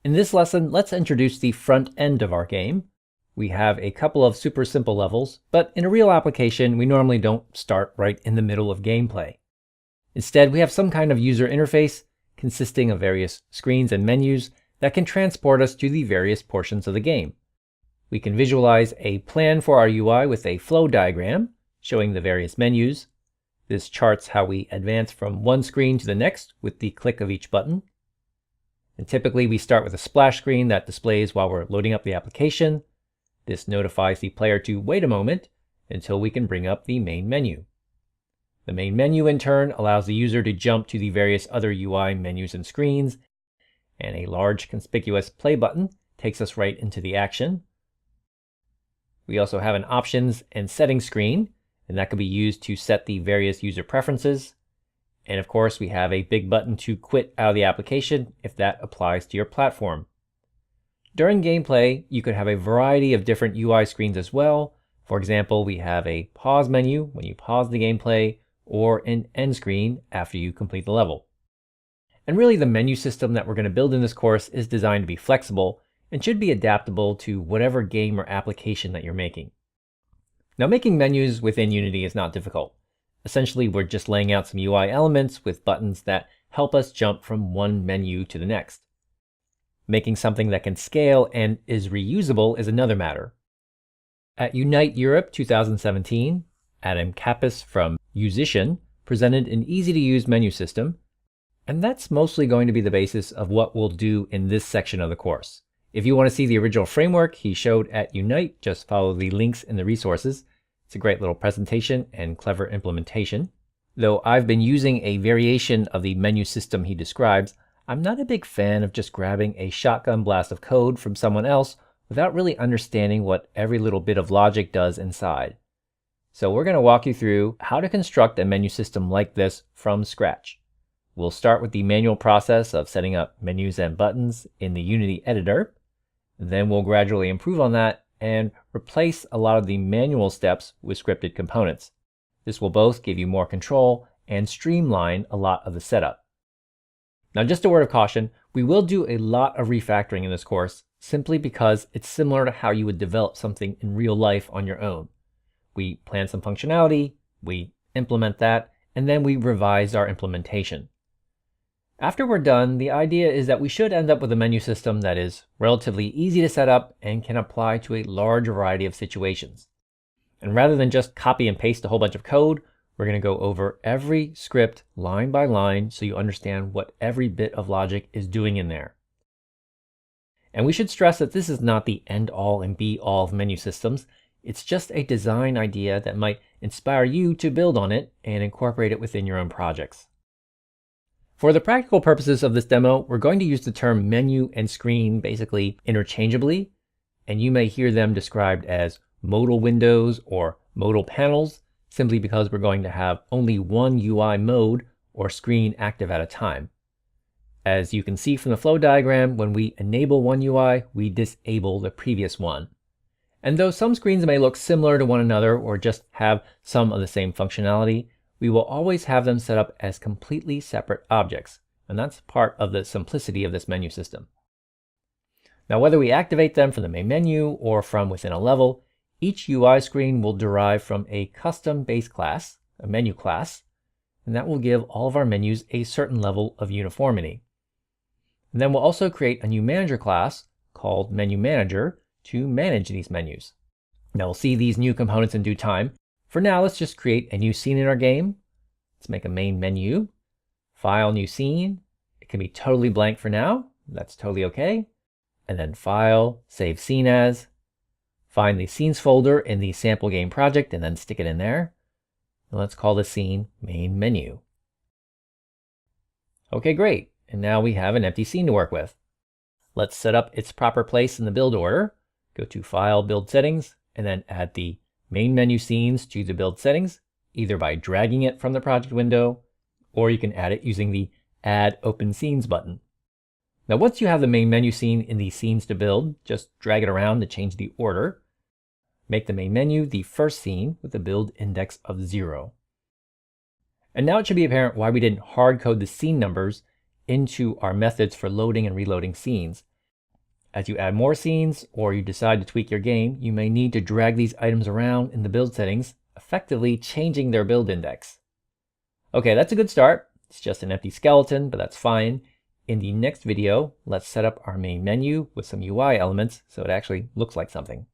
In this lesson, let's introduce the front end of our game. We have a couple of super simple levels, but in a real application, we normally don't start right in the middle of gameplay. Instead, we have some kind of user interface consisting of various screens and menus that can transport us to the various portions of the game. We can visualize a plan for our UI with a flow diagram showing the various menus. This charts how we advance from one screen to the next with the click of each button. And typically we start with a splash screen that displays while we're loading up the application. This notifies the player to wait a moment until we can bring up the main menu. The main menu in turn allows the user to jump to the various other UI menus and screens, and a large conspicuous play button takes us right into the action. We also have an options and settings screen, and that can be used to set the various user preferences. And of course, we have a big button to quit out of the application if that applies to your platform. During gameplay, you could have a variety of different UI screens as well. For example, we have a pause menu when you pause the gameplay, or an end screen after you complete the level. And really, the menu system that we're going to build in this course is designed to be flexible and should be adaptable to whatever game or application that you're making. Now, making menus within Unity is not difficult. Essentially, we're just laying out some UI elements with buttons that help us jump from one menu to the next. Making something that can scale and is reusable is another matter. At Unite Europe 2017, Adam Kappas from Musician presented an easy-to-use menu system, and that's mostly going to be the basis of what we'll do in this section of the course. If you want to see the original framework he showed at Unite, just follow the links in the resources. It's a great little presentation and clever implementation. Though I've been using a variation of the menu system he describes, I'm not a big fan of just grabbing a shotgun blast of code from someone else without really understanding what every little bit of logic does inside. So we're going to walk you through how to construct a menu system like this from scratch. We'll start with the manual process of setting up menus and buttons in the Unity editor. Then we'll gradually improve on that and replace a lot of the manual steps with scripted components. This will both give you more control and streamline a lot of the setup. Now, just a word of caution, we will do a lot of refactoring in this course simply because it's similar to how you would develop something in real life on your own. We plan some functionality, we implement that, and then we revise our implementation. After we're done, the idea is that we should end up with a menu system that is relatively easy to set up and can apply to a large variety of situations. And rather than just copy and paste a whole bunch of code, we're going to go over every script line by line so you understand what every bit of logic is doing in there. And we should stress that this is not the end-all and be-all of menu systems. It's just a design idea that might inspire you to build on it and incorporate it within your own projects. For the practical purposes of this demo, we're going to use the term menu and screen basically interchangeably, and you may hear them described as modal windows or modal panels, simply because we're going to have only one UI mode or screen active at a time. As you can see from the flow diagram, when we enable one UI, we disable the previous one. And though some screens may look similar to one another or just have some of the same functionality, we will always have them set up as completely separate objects, and that's part of the simplicity of this menu system. Now, whether we activate them from the main menu or from within a level, each UI screen will derive from a custom base class, a menu class, and that will give all of our menus a certain level of uniformity. And then we'll also create a new manager class called Menu Manager to manage these menus. Now, we'll see these new components in due time. For now, let's just create a new scene in our game. Let's make a main menu, File, New Scene. It can be totally blank for now. That's totally okay. And then File, Save Scene As. Find the Scenes folder in the sample game project and then stick it in there. And let's call the scene Main Menu. Okay, great. And now we have an empty scene to work with. Let's set up its proper place in the build order. Go to File, Build Settings, and then add the main menu scenes to the build settings, either by dragging it from the project window, or you can add it using the Add Open Scenes button. Now, once you have the main menu scene in the scenes to build, just drag it around to change the order. Make the main menu the first scene with a build index of 0. And now it should be apparent why we didn't hard code the scene numbers into our methods for loading and reloading scenes. As you add more scenes or you decide to tweak your game, you may need to drag these items around in the build settings, effectively changing their build index. Okay, that's a good start. It's just an empty skeleton, but that's fine. In the next video, let's set up our main menu with some UI elements so it actually looks like something.